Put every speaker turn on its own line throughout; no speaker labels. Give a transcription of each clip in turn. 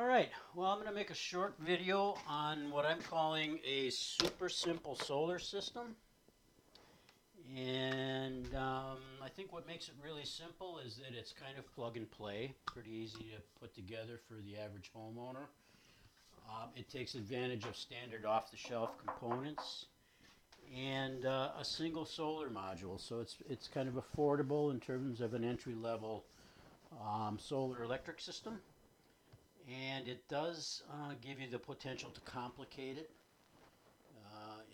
Alright, well I'm going to make a short video on what I'm calling a super simple solar system. And I think what makes it really simple is that it's kind of plug and play, pretty easy to put together for the average homeowner. It takes advantage of standard off-the-shelf components and a single solar module, so it's kind of affordable in terms of an entry-level solar electric system. And it does give you the potential to complicate it.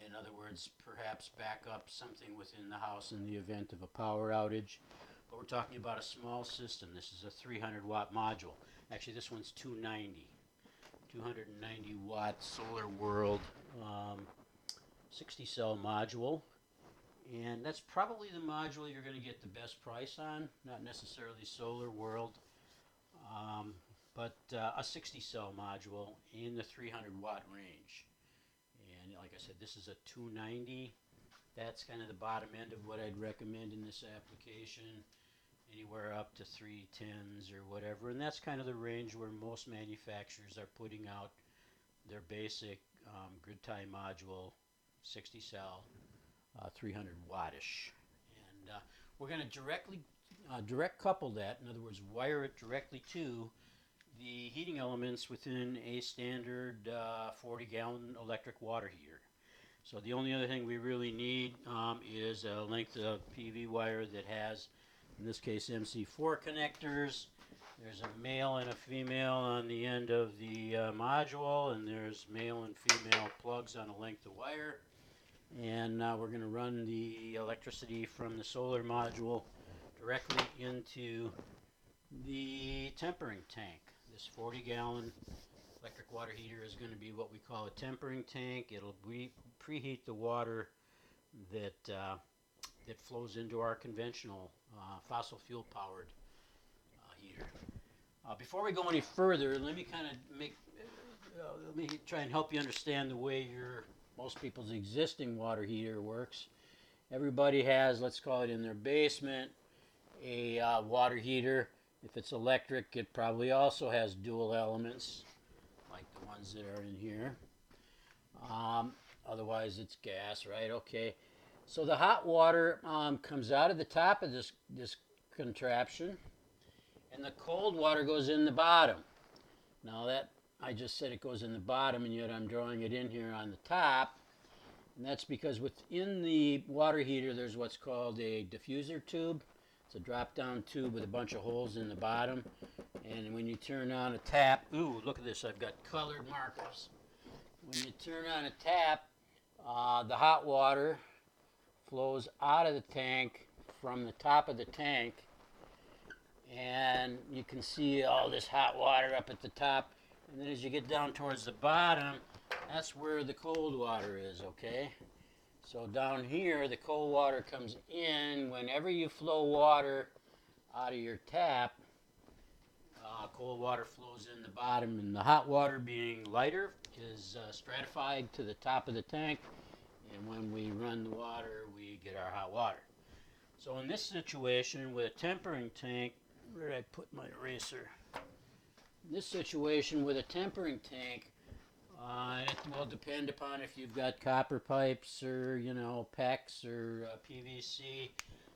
In other words, perhaps back up something within the house in the event of a power outage. But we're talking about a small system. This is a 300 watt module. Actually, this one's 290. 290 watt solar world 60 cell module. And that's probably the module you're going to get the best price on, not necessarily solar world. But a 60 cell module in the 300 watt range. And like I said, this is a 290. That's kind of the bottom end of what I'd recommend in this application, anywhere up to 310s or whatever. And that's kind of the range where most manufacturers are putting out their basic grid tie module, 60 cell, 300 wattish. And we're going to direct couple that, in other words, wire it directly to the heating elements within a standard 40-gallon electric water heater. So the only other thing we really need is a length of PV wire that has, in this case, MC4 connectors. There's a male and a female on the end of the module, and there's male and female plugs on a length of wire. And we're going to run the electricity from the solar module directly into the tempering tank. This 40-gallon electric water heater is going to be what we call a tempering tank. It'll preheat the water that flows into our conventional fossil fuel powered heater. Before we go any further, let me try and help you understand the way most people's existing water heater works. Everybody has, let's call it in their basement, a water heater. If it's electric, it probably also has dual elements, like the ones that are in here. Otherwise, it's gas, right? Okay. So the hot water comes out of the top of this contraption, and the cold water goes in the bottom. Now that I just said it goes in the bottom, and yet I'm drawing it in here on the top. And that's because within the water heater, there's what's called a diffuser tube. It's a drop-down tube with a bunch of holes in the bottom. And when you turn on a tap, ooh, look at this, I've got colored markers. When you turn on a tap, the hot water flows out of the tank from the top of the tank. And you can see all this hot water up at the top. And then as you get down towards the bottom, that's where the cold water is, okay? So down here, the cold water comes in. Whenever you flow water out of your tap, cold water flows in the bottom, and the hot water, being lighter, is stratified to the top of the tank. And when we run the water, we get our hot water. So in this situation with a tempering tank, where did I put my eraser? In this situation with a tempering tank, it will depend upon if you've got copper pipes or, PEX or PVC.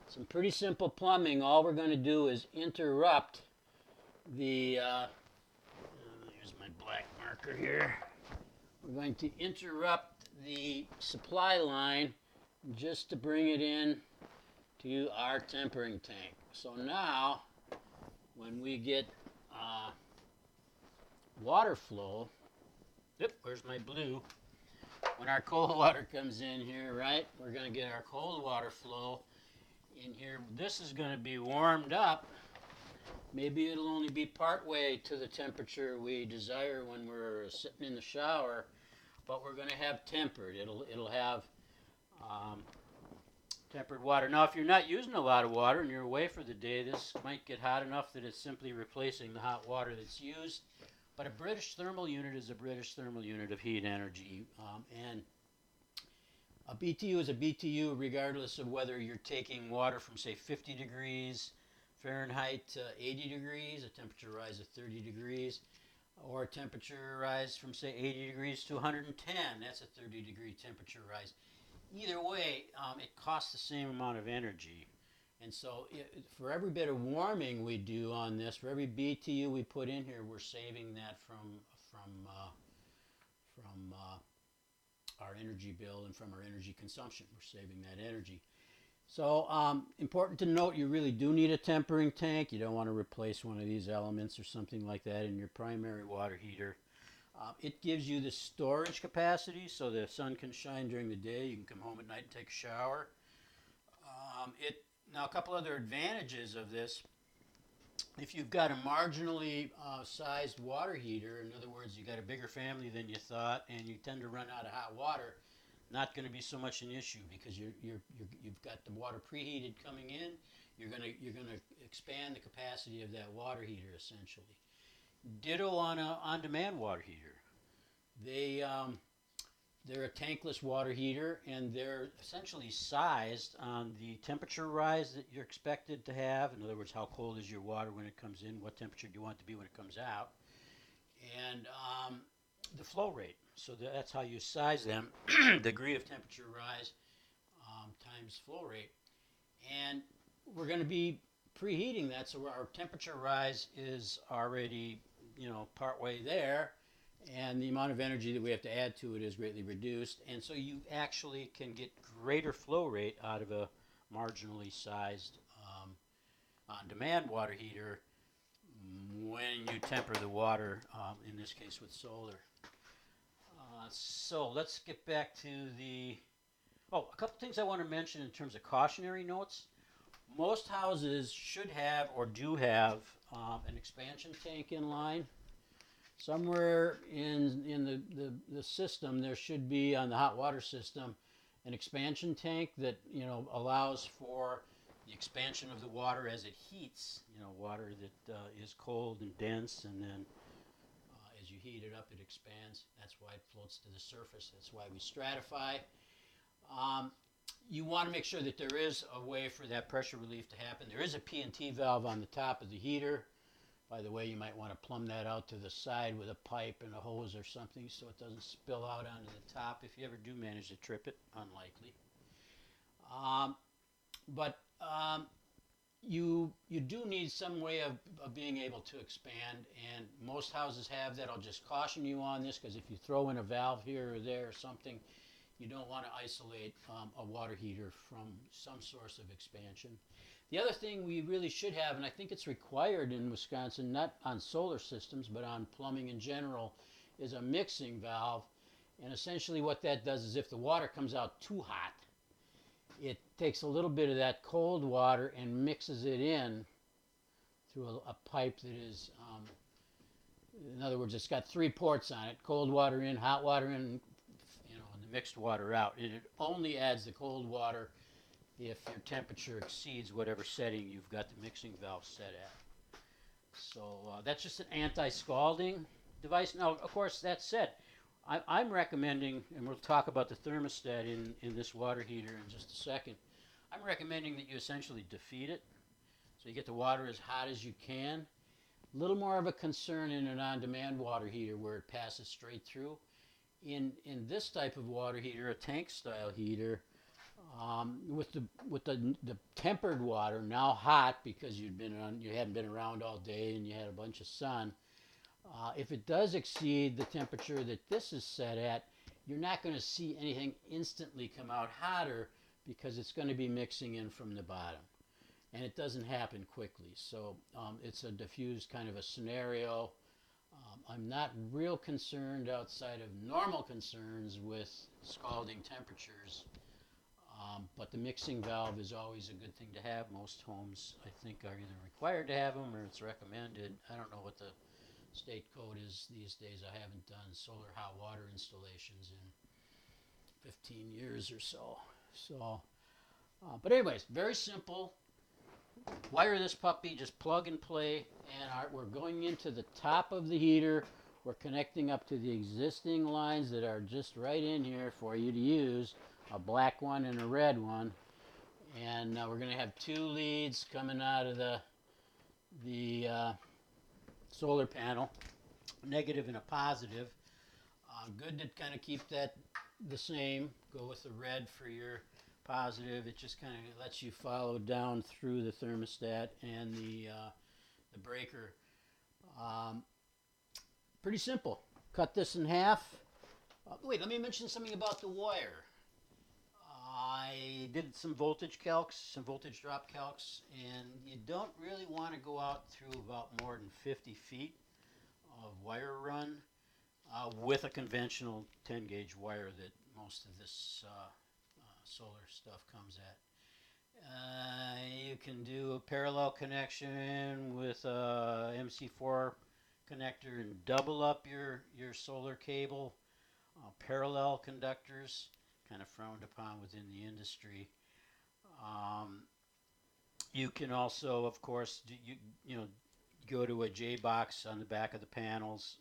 Some pretty simple plumbing. All we're going to do is interrupt the, here's my black marker here. We're going to interrupt the supply line just to bring it in to our tempering tank. So now, when we get water flow, where's my blue? When our cold water comes in here, right, we're going to get our cold water flow in here. This is going to be warmed up. Maybe it'll only be part way to the temperature we desire when we're sitting in the shower, but we're going to have tempered. It'll have tempered water. Now, if you're not using a lot of water and you're away for the day, this might get hot enough that it's simply replacing the hot water that's used. But a British thermal unit is a British thermal unit of heat energy. And a BTU is a BTU regardless of whether you're taking water from, say, 50 degrees Fahrenheit to 80 degrees, a temperature rise of 30 degrees. or a temperature rise from say 80 degrees to 110. That's a 30-degree temperature rise. Either way, it costs the same amount of energy. And so for every bit of warming we do on this, for every BTU we put in here, we're saving that from our energy bill and from our energy consumption. We're saving that energy. So important to note, you really do need a tempering tank. You don't want to replace one of these elements or something like that in your primary water heater. It gives you the storage capacity so the sun can shine during the day. You can come home at night and take a shower. Now, a couple other advantages of this. If you've got a marginally sized water heater, in other words, you've got a bigger family than you thought and you tend to run out of hot water, not going to be so much an issue because you've got the water preheated coming in. You're going to expand the capacity of that water heater essentially. Ditto on a on-demand water heater. They're a tankless water heater, and they're essentially sized on the temperature rise that you're expected to have. In other words, how cold is your water when it comes in? What temperature do you want it to be when it comes out? And the flow rate. So that's how you size them, degree of temperature rise times flow rate. And we're going to be preheating that, so our temperature rise is already, partway there, and the amount of energy that we have to add to it is greatly reduced. And so you actually can get greater flow rate out of a marginally sized on-demand water heater when you temper the water, in this case with solar. So let's get back to a couple things I want to mention in terms of cautionary notes. Most houses should have or do have an expansion tank in line. Somewhere in the system there should be, on the hot water system, an expansion tank that allows for the expansion of the water as it heats. Water that is cold and dense, and then as you heat it up, it expands. That's why it floats to the surface. That's why we stratify. You want to make sure that there is a way for that pressure relief to happen. There is a P&T valve on the top of the heater. By the way, you might want to plumb that out to the side with a pipe and a hose or something so it doesn't spill out onto the top if you ever do manage to trip it. Unlikely. But you do need some way of being able to expand, and most houses have that. I'll just caution you on this, because if you throw in a valve here or there or something, you don't want to isolate a water heater from some source of expansion. The other thing we really should have, and I think it's required in Wisconsin, not on solar systems, but on plumbing in general, is a mixing valve. And essentially what that does is if the water comes out too hot, it takes a little bit of that cold water and mixes it in through a pipe that is, in other words, it's got 3 ports on it: cold water in, hot water in, and the mixed water out. It only adds the cold water if your temperature exceeds whatever setting you've got the mixing valve set at. So that's just an anti-scalding device. Now, of course, that said, I'm recommending, and we'll talk about the thermostat in this water heater in just a second, I'm recommending that you essentially defeat it, so you get the water as hot as you can. A little more of a concern in an on-demand water heater where it passes straight through. In this type of water heater, a tank-style heater, with the tempered water, now hot because you hadn't been around all day and you had a bunch of sun, if it does exceed the temperature that this is set at, you're not going to see anything instantly come out hotter because it's going to be mixing in from the bottom. And it doesn't happen quickly. So it's a diffused kind of a scenario. I'm not real concerned outside of normal concerns with scalding temperatures. But the mixing valve is always a good thing to have. Most homes, I think, are either required to have them or it's recommended. I don't know what the state code is these days. I haven't done solar hot water installations in 15 years or so. But anyways, very simple. Wire this puppy, just plug and play, and we're going into the top of the heater. We're connecting up to the existing lines that are just right in here for you to use, a black one and a red one. And we're going to have 2 leads coming out of the solar panel. negative and a positive. Good to kind of keep that the same. Go with the red for your positive. It just kind of lets you follow down through the thermostat and the breaker. Um, Pretty simple. Cut this in half. Wait, let me mention something about the wire. I did some voltage calcs, some voltage drop calcs, and you don't really want to go out through about more than 50 feet of wire run with a conventional 10 gauge wire that most of this solar stuff comes at. You can do a parallel connection with a MC4 connector and double up your solar cable. Parallel conductors, kind of frowned upon within the industry. Um, you can also, of course, you know, go to a J box on the back of the panels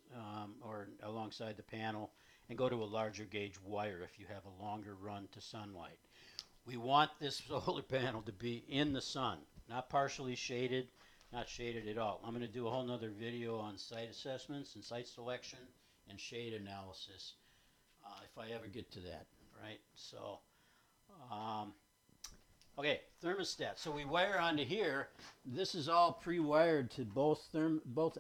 or alongside the panel and go to a larger gauge wire if you have a longer run to sunlight. We want this solar panel to be in the sun, not partially shaded, not shaded at all. I'm going to do a whole nother video on site assessments and site selection and shade analysis if I ever get to that, right? So, um, okay, thermostat. So we wire onto here. This is all pre-wired to both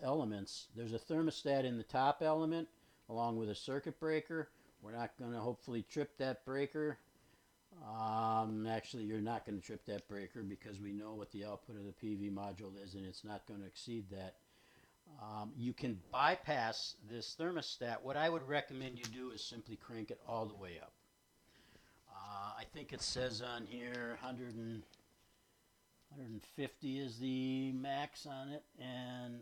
elements. There's a thermostat in the top element along with a circuit breaker. We're not going to hopefully trip that breaker. Actually, you're not going to trip that breaker because we know what the output of the PV module is and it's not going to exceed that. You can bypass this thermostat. What I would recommend you do is simply crank it all the way up. I think it says on here 150 is the max on it, and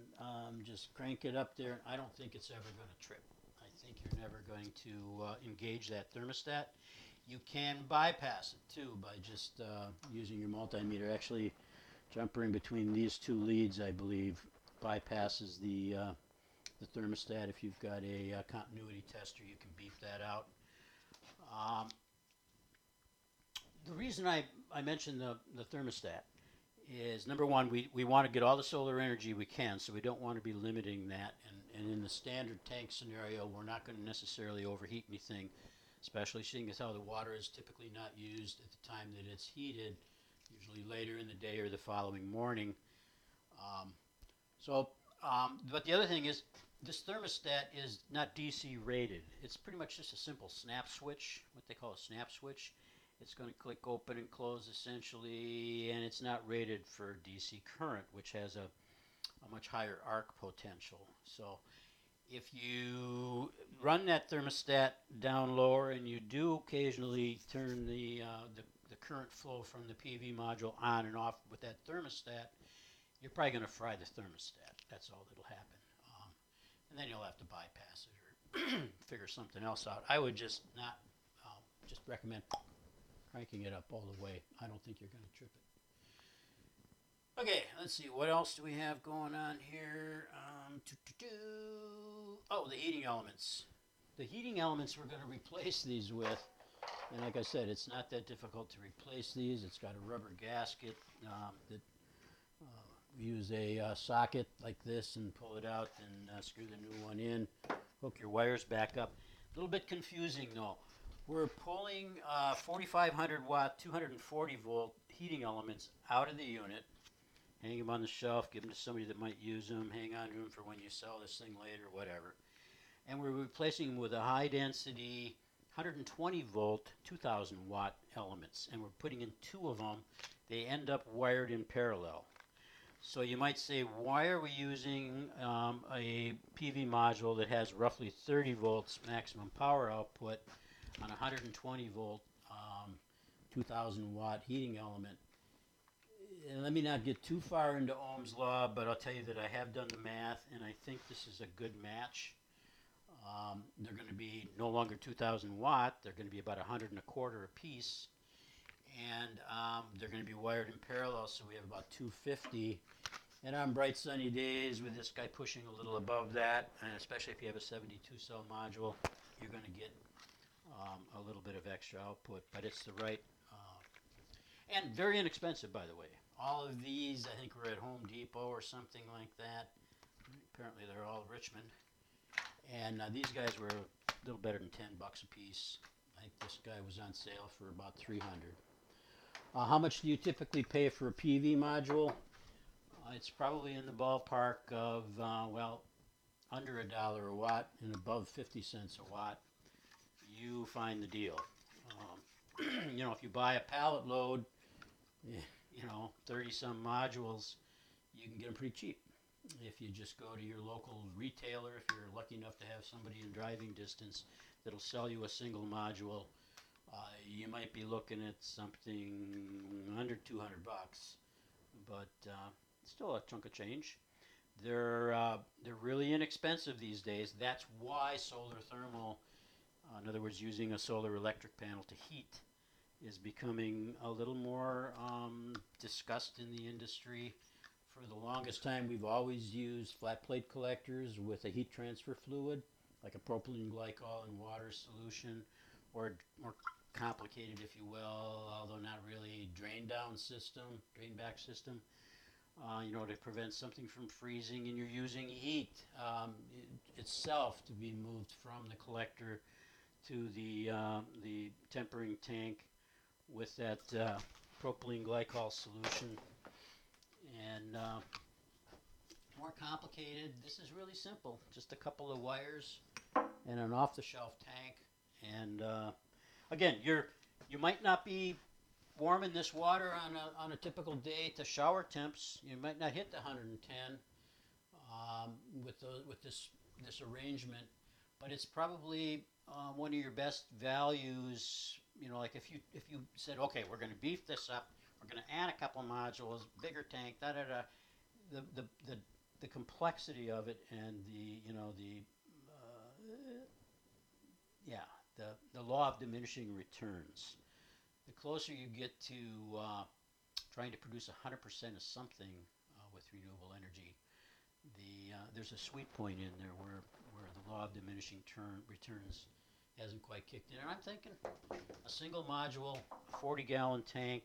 just crank it up there. I don't think it's ever going to trip. I think you're never going to engage that thermostat. You can bypass it too by just using your multimeter. Actually, jumping between these two leads, I believe, bypasses the thermostat. If you've got a continuity tester, you can beep that out. The reason I mentioned the thermostat is, number one, we want to get all the solar energy we can, so we don't want to be limiting that. And in the standard tank scenario, we're not going to necessarily overheat anything, especially seeing as how the water is typically not used at the time that it's heated, usually later in the day or the following morning. But the other thing is, this thermostat is not DC rated. It's pretty much just a simple snap switch, what they call a snap switch. It's going to click open and close essentially, and it's not rated for DC current, which has a much higher arc potential. So if you run that thermostat down lower and you do occasionally turn the current flow from the PV module on and off with that thermostat, you're probably going to fry the thermostat. That's all that'll happen. And then you'll have to bypass it or figure something else out. I would just not, just recommend cranking it up all the way. I don't think you're going to trip it. Okay, let's see. What else do we have going on here? Oh, the heating elements. The heating elements we're going to replace these with. And like I said, it's not that difficult to replace these. It's got a rubber gasket that use a socket like this and pull it out and screw the new one in. Hook your wires back up. A little bit confusing though. We're pulling 4,500 watt, 240 volt heating elements out of the unit, hang them on the shelf, give them to somebody that might use them, hang on to them for when you sell this thing later, whatever. And we're replacing them with a high density 120 volt, 2,000 watt elements. And we're putting in two of them. They end up wired in parallel. So you might say, why are we using a PV module that has roughly 30 volts maximum power output on a 120 volt 2000 watt heating element? And let me not get too far into Ohm's law, but I'll tell you that I have done the math and I think this is a good match. They're going to be no longer 2000 watt, they're going to be about 100 and a quarter a piece. And they're going to be wired in parallel, so we have about 250. And on bright sunny days with this guy pushing a little above that, and especially if you have a 72 cell module, you're going to get a little bit of extra output, but it's the right, and very inexpensive, by the way. All of these, I think, were at Home Depot or something like that. Apparently they're all Richmond. And these guys were a little better than 10 bucks a piece. I think this guy was on sale for about 300. How much do you typically pay for a PV module? It's probably in the ballpark of, well, under $1 a watt and above 50 cents a watt. You find the deal. You know, if you buy a pallet load, you know, 30 some modules, you can get them pretty cheap. If you just go to your local retailer, if you're lucky enough to have somebody in driving distance that'll sell you a single module, you might be looking at something under 200 bucks, but still a chunk of change. They're really inexpensive these days. That's why solar thermal, in other words, using a solar electric panel to heat, is becoming a little more discussed in the industry. For the longest time, we've always used flat plate collectors with a heat transfer fluid, like a propylene glycol and water solution, or more complicated, if you will, although not really, drain back system. You know, to prevent something from freezing, and you're using heat itself to be moved from the collector to the tempering tank with that propylene glycol solution. And more complicated, this is really simple. Just a couple of wires and an off-the-shelf tank. And again, you might not be warming this water on a typical day to shower temps. You might not hit the 110 with this arrangement, but it's probably one of your best values. You know, like if you said, okay, we're going to beef this up, we're going to add a couple modules, bigger tank, da da da. The complexity of it, and the law of diminishing returns. The closer you get to trying to produce 100% of something with renewable energy, there's a sweet point in there where the law of diminishing returns hasn't quite kicked in. And I'm thinking a single module, 40-gallon tank,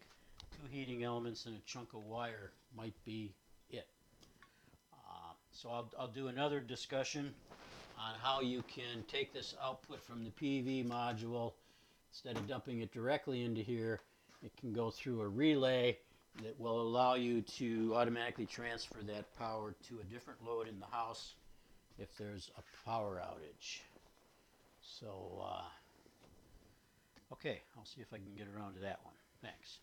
2 heating elements, and a chunk of wire might be it. So I'll do another discussion on how you can take this output from the PV module. Instead of dumping it directly into here, it can go through a relay that will allow you to automatically transfer that power to a different load in the house if there's a power outage. So, okay, I'll see if I can get around to that one. Thanks.